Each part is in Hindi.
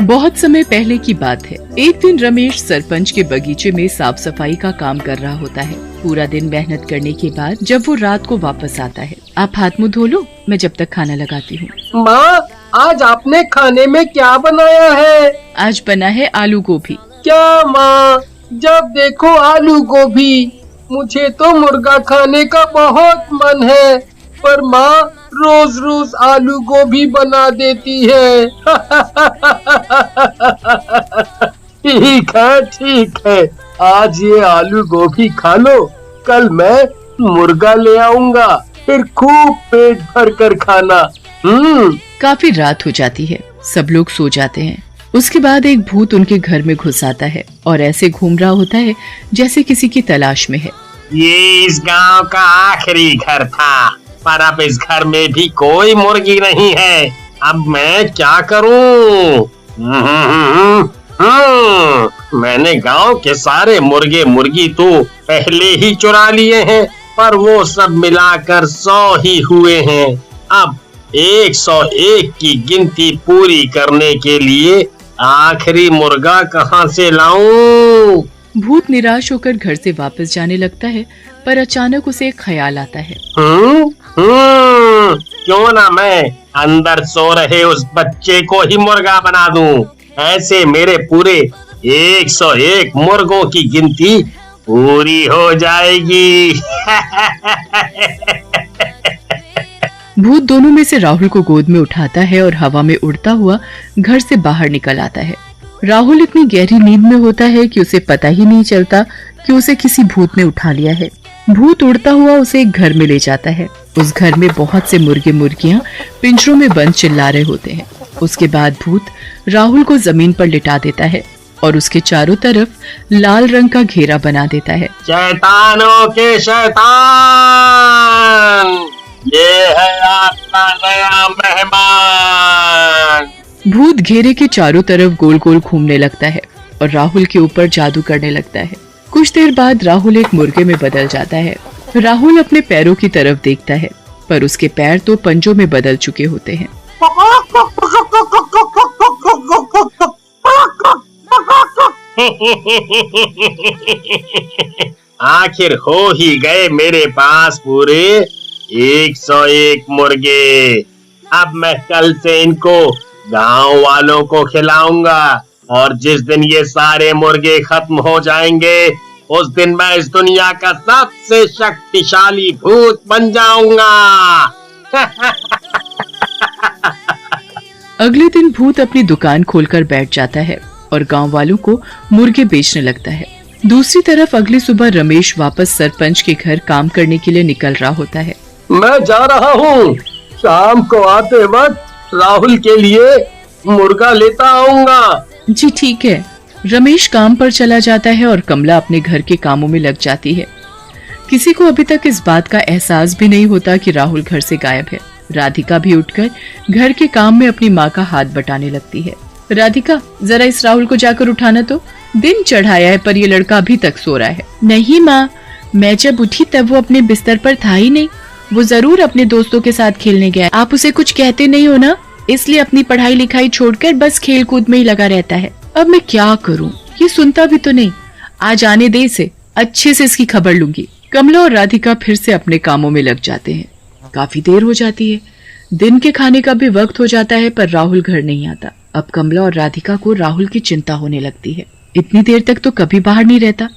बहुत समय पहले की बात है। एक दिन रमेश सरपंच के बगीचे में साफ सफाई का काम कर रहा होता है। पूरा दिन मेहनत करने के बाद जब वो रात को वापस आता है, आप हाथ मुंह धो लो, मैं जब तक खाना लगाती हूँ। माँ, आज आपने खाने में क्या बनाया है? आज बना है आलू गोभी। क्या माँ, जब देखो आलू गोभी। मुझे तो मुर्गा खाने का बहुत मन है, पर माँ रोज रोज आलू गोभी बना देती है। ठीक है, आज ये आलू गोभी खा लो, कल मैं मुर्गा ले आऊंगा, फिर खूब पेट भर कर खाना। काफी रात हो जाती है, सब लोग सो जाते हैं। उसके बाद एक भूत उनके घर में घुस आता है और ऐसे घूम रहा होता है जैसे किसी की तलाश में है। ये इस गांव का आखिरी घर था, पर अब इस घर में भी कोई मुर्गी नहीं है। अब मैं क्या करूं? मैंने गांव के सारे मुर्गे मुर्गी तो पहले ही चुरा लिए हैं, पर वो सब मिलाकर 100 ही हुए हैं। अब 101 की गिनती पूरी करने के लिए आखिरी मुर्गा कहाँ से लाऊं? भूत निराश होकर घर से वापस जाने लगता है, पर अचानक उसे एक ख्याल आता है। क्यों ना मैं अंदर सो रहे उस बच्चे को ही मुर्गा बना दूं? ऐसे मेरे पूरे 101 मुर्गों की गिनती पूरी हो जाएगी। भूत दोनों में से राहुल को गोद में उठाता है और हवा में उड़ता हुआ घर से बाहर निकल आता है। राहुल इतनी गहरी नींद में होता है कि उसे पता ही नहीं चलता कि उसे किसी भूत ने उठा लिया है। भूत उड़ता हुआ उसे एक घर में ले जाता है। उस घर में बहुत से मुर्गे मुर्गियां पिंजरों में बंद चिल्ला रहे होते हैं। उसके बाद भूत राहुल को जमीन पर लिटा देता है और उसके चारों तरफ लाल रंग का घेरा बना देता है। शैतानों के शैतान, ये है आपका नया मेहमान। भूत घेरे के चारों तरफ गोल गोल घूमने लगता है और राहुल के ऊपर जादू करने लगता है। कुछ देर बाद राहुल एक मुर्गे में बदल जाता है। राहुल अपने पैरों की तरफ देखता है, पर उसके पैर तो पंजों में बदल चुके होते हैं। आखिर हो ही गए मेरे पास पूरे 101 मुर्गे। अब मैं कल से इनको गांव वालों को खिलाऊंगा, और जिस दिन ये सारे मुर्गे खत्म हो जाएंगे, उस दिन मैं इस दुनिया का सबसे शक्तिशाली भूत बन जाऊंगा। अगले दिन भूत अपनी दुकान खोलकर बैठ जाता है और गांव वालों को मुर्गे बेचने लगता है। दूसरी तरफ अगली सुबह रमेश वापस सरपंच के घर काम करने के लिए निकल रहा होता है। मैं जा रहा हूँ, शाम को आते वक्त राहुल के लिए मुर्गा लेता आऊंगा। जी ठीक है। रमेश काम पर चला जाता है और कमला अपने घर के कामों में लग जाती है। किसी को अभी तक इस बात का एहसास भी नहीं होता कि राहुल घर से गायब है। राधिका भी उठकर घर के काम में अपनी माँ का हाथ बटाने लगती है। राधिका, जरा इस राहुल को जाकर उठाना तो, दिन चढ़ाया है पर ये लड़का अभी तक सो रहा है। नहीं माँ, मैं जब उठी तब वो अपने बिस्तर पर था ही नहीं। वो जरूर अपने दोस्तों के साथ खेलने गया। आप उसे कुछ कहते नहीं हो ना, इसलिए अपनी पढ़ाई लिखाई छोड़कर बस खेल कूद में ही लगा रहता है। अब मैं क्या करूं, ये सुनता भी तो नहीं। आज आने दे इसे, अच्छे से इसकी खबर लूंगी। कमला और राधिका फिर से अपने कामों में लग जाते हैं। काफी देर हो जाती है। दिन के खाने का भी वक्त हो जाता है, पर राहुल घर नहीं आता। अब कमला और राधिका को राहुल की चिंता होने लगती है। इतनी देर तक तो कभी बाहर नहीं रहता।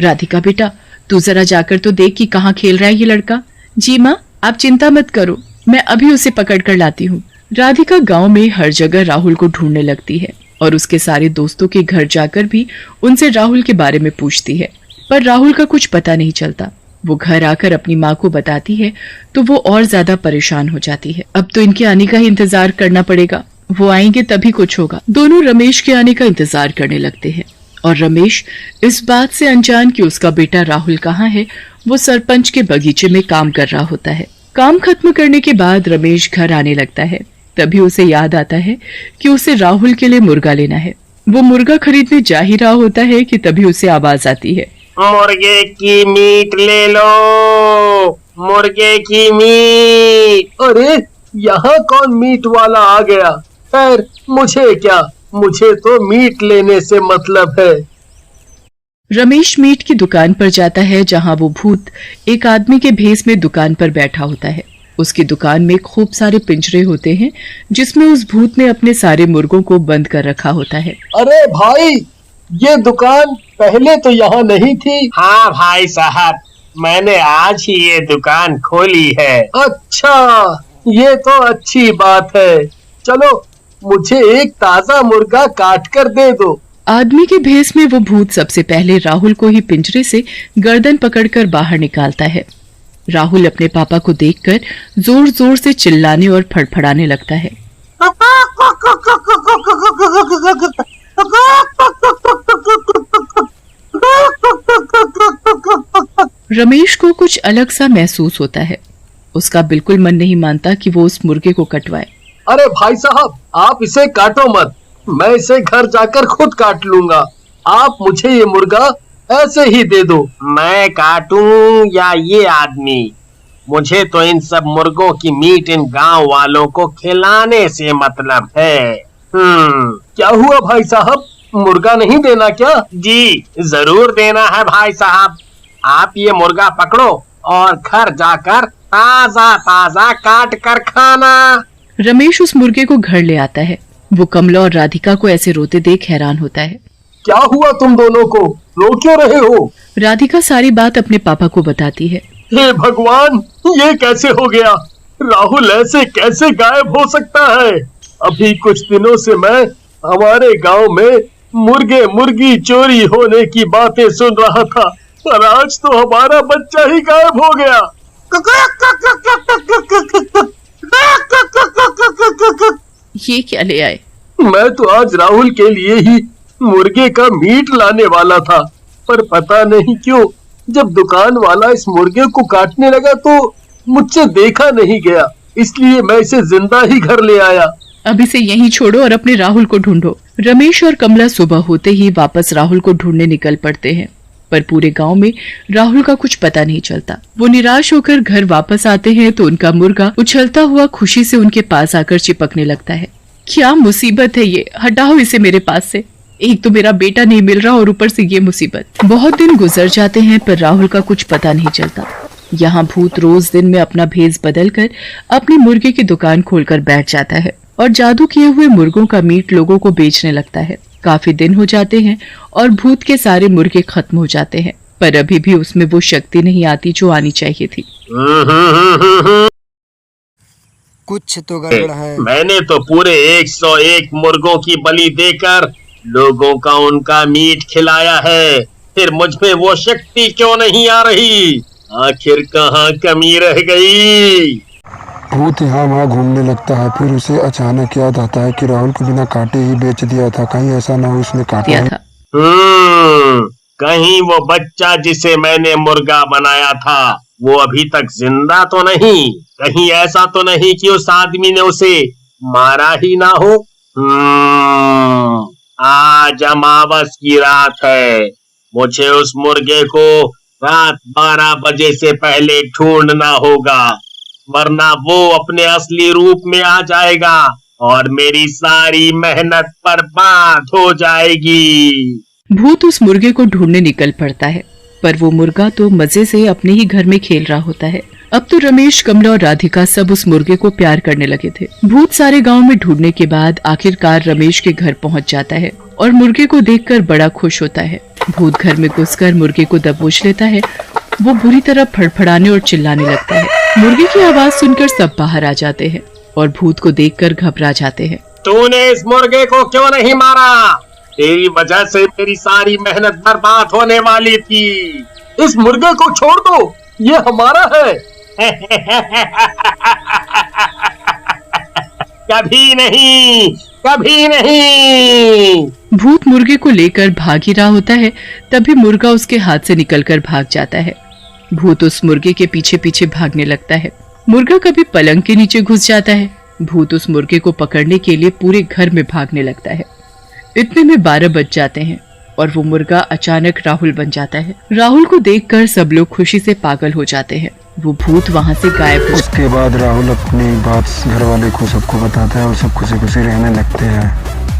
राधिका बेटा, तू जरा जाकर तो देख कि कहाँ खेल रहा है ये लड़का। जी माँ, आप चिंता मत करो, मैं अभी उसे पकड़ कर लाती हूँ। राधिका गांव में हर जगह राहुल को ढूंढने लगती है और उसके सारे दोस्तों के घर जाकर भी उनसे राहुल के बारे में पूछती है, पर राहुल का कुछ पता नहीं चलता। वो घर आकर अपनी माँ को बताती है तो वो और ज्यादा परेशान हो जाती है। अब तो इनके आने का ही इंतजार करना पड़ेगा, वो आएंगे तभी कुछ होगा। दोनों रमेश के आने का इंतजार करने लगते हैं और रमेश इस बात से अनजान कि उसका बेटा राहुल कहाँ है, वो सरपंच के बगीचे में काम कर रहा होता है। काम खत्म करने के बाद रमेश घर आने लगता है। तभी उसे याद आता है कि उसे राहुल के लिए मुर्गा लेना है। वो मुर्गा खरीदने जा ही रहा होता है कि तभी उसे आवाज आती है, मुर्गे की मीट ले लो, मुर्गे की मीट। अरे, यहाँ कौन मीट वाला आ गया? खैर, मुझे क्या, मुझे तो मीट लेने से मतलब है। रमेश मीट की दुकान पर जाता है जहां वो भूत एक आदमी के भेस में दुकान पर बैठा होता है। उसकी दुकान में खूब सारे पिंजरे होते हैं जिसमें उस भूत ने अपने सारे मुर्गों को बंद कर रखा होता है। अरे भाई, ये दुकान पहले तो यहाँ नहीं थी। हाँ भाई साहब, मैंने आज ही ये दुकान खोली है। अच्छा, ये तो अच्छी बात है। चलो, मुझे एक ताजा मुर्गा काट कर दे दो। आदमी के भेस में वो भूत सबसे पहले राहुल को ही पिंजरे से गर्दन पकड़कर बाहर निकालता है। राहुल अपने पापा को देखकर जोर जोर से चिल्लाने और फड़फड़ाने लगता है। रमेश को कुछ अलग सा महसूस होता है। उसका बिल्कुल मन नहीं मानता कि वो उस मुर्गे को कटवाए। अरे भाई साहब, आप इसे काटो मत, मैं इसे घर जाकर खुद काट लूंगा। आप मुझे ये मुर्गा ऐसे ही दे दो। मैं काटूं या ये आदमी? मुझे तो इन सब मुर्गों की मीट इन गांव वालों को खिलाने से मतलब है। क्या हुआ भाई साहब, मुर्गा नहीं देना क्या? जी जरूर देना है भाई साहब। आप ये मुर्गा पकड़ो और घर जाकर ताजा ताजा काट कर खाना। रमेश उस मुर्गे को घर ले आता है। वो कमला और राधिका को ऐसे रोते देख हैरान होता है। क्या हुआ तुम दोनों को, रो क्यों रहे हो? राधिका सारी बात अपने पापा को बताती है। हे भगवान, ये कैसे हो गया? राहुल ऐसे कैसे गायब हो सकता है? अभी कुछ दिनों से मैं हमारे गांव में मुर्गे मुर्गी चोरी होने की बातें सुन रहा था, पर आज तो हमारा बच्चा ही गायब हो गया। ये क्या ले आए? मैं तो आज राहुल के लिए ही मुर्गे का मीट लाने वाला था, पर पता नहीं क्यों जब दुकान वाला इस मुर्गे को काटने लगा तो मुझसे देखा नहीं गया, इसलिए मैं इसे जिंदा ही घर ले आया। अब इसे यहीं छोड़ो और अपने राहुल को ढूंढो। रमेश और कमला सुबह होते ही वापस राहुल को ढूंढने निकल पड़ते हैं, पर पूरे गांव में राहुल का कुछ पता नहीं चलता। वो निराश होकर घर वापस आते हैं तो उनका मुर्गा उछलता हुआ खुशी से उनके पास आकर चिपकने लगता है। क्या मुसीबत है ये, हटाओ इसे मेरे पास से। एक तो मेरा बेटा नहीं मिल रहा और ऊपर से ये मुसीबत। बहुत दिन गुजर जाते हैं पर राहुल का कुछ पता नहीं चलता। यहाँ भूत रोज दिन में अपना भेस बदलकर अपनी मुर्गे की दुकान खोलकर बैठ जाता है और जादू किए हुए मुर्गों का मीट लोगों को बेचने लगता है। काफी दिन हो जाते हैं और भूत के सारे मुर्गे खत्म हो जाते हैं, पर अभी भी उसमें वो शक्ति नहीं आती जो आनी चाहिए थी। कुछ तो गड़बड़ है। मैंने तो पूरे 101 मुर्गों की बलि देकर लोगों का उनका मीट खिलाया है, फिर मुझ में वो शक्ति क्यों नहीं आ रही? आखिर कहाँ कमी रह गई? भूत यहाँ वहाँ घूमने लगता है, फिर उसे अचानक याद आता है कि राहुल को बिना काटे ही बेच दिया था। कहीं ऐसा ना हो उसने काटा था। कहीं वो बच्चा जिसे मैंने मुर्गा बनाया था वो अभी तक जिंदा तो नहीं? कहीं ऐसा तो नहीं कि उस आदमी ने उसे मारा ही ना हो? आज अमावस की रात है, मुझे उस मुर्गे को रात 12 बजे से पहले ढूंढना होगा, वरना वो अपने असली रूप में आ जाएगा और मेरी सारी मेहनत बर्बाद हो जाएगी। भूत उस मुर्गे को ढूंढने निकल पड़ता है, पर वो मुर्गा तो मजे से अपने ही घर में खेल रहा होता है। अब तो रमेश, कमला और राधिका सब उस मुर्गे को प्यार करने लगे थे। भूत सारे गांव में ढूंढने के बाद आखिरकार रमेश के घर पहुंच जाता है और मुर्गे को देखकर बड़ा खुश होता है। भूत घर में घुसकर मुर्गे को दबोच लेता है। वो बुरी तरह फड़फड़ाने और चिल्लाने लगता है। मुर्गे की आवाज सुनकर सब बाहर आ जाते हैं और भूत को देखकर घबरा जाते हैं। तूने इस मुर्गे को क्यों नहीं मारा? तेरी वजह से मेरी सारी मेहनत बर्बाद होने वाली थी। इस मुर्गे को छोड़ दो, ये हमारा है। कभी नहीं, कभी नहीं। भूत मुर्गे को लेकर भाग ही रहा होता है, तभी मुर्गा उसके हाथ से निकलकर भाग जाता है। भूत उस मुर्गे के पीछे पीछे भागने लगता है। मुर्गा कभी पलंग के नीचे घुस जाता है। भूत उस मुर्गे को पकड़ने के लिए पूरे घर में भागने लगता है। इतने में 12 बज जाते हैं और वो मुर्गा अचानक राहुल बन जाता है। राहुल को देखकर सब लोग खुशी से पागल हो जाते हैं। वो भूत वहाँ से गायब हो। उसके बाद राहुल अपनी बात घर वाले को सबको बताता है और सब खुशी खुशी रहने लगते हैं।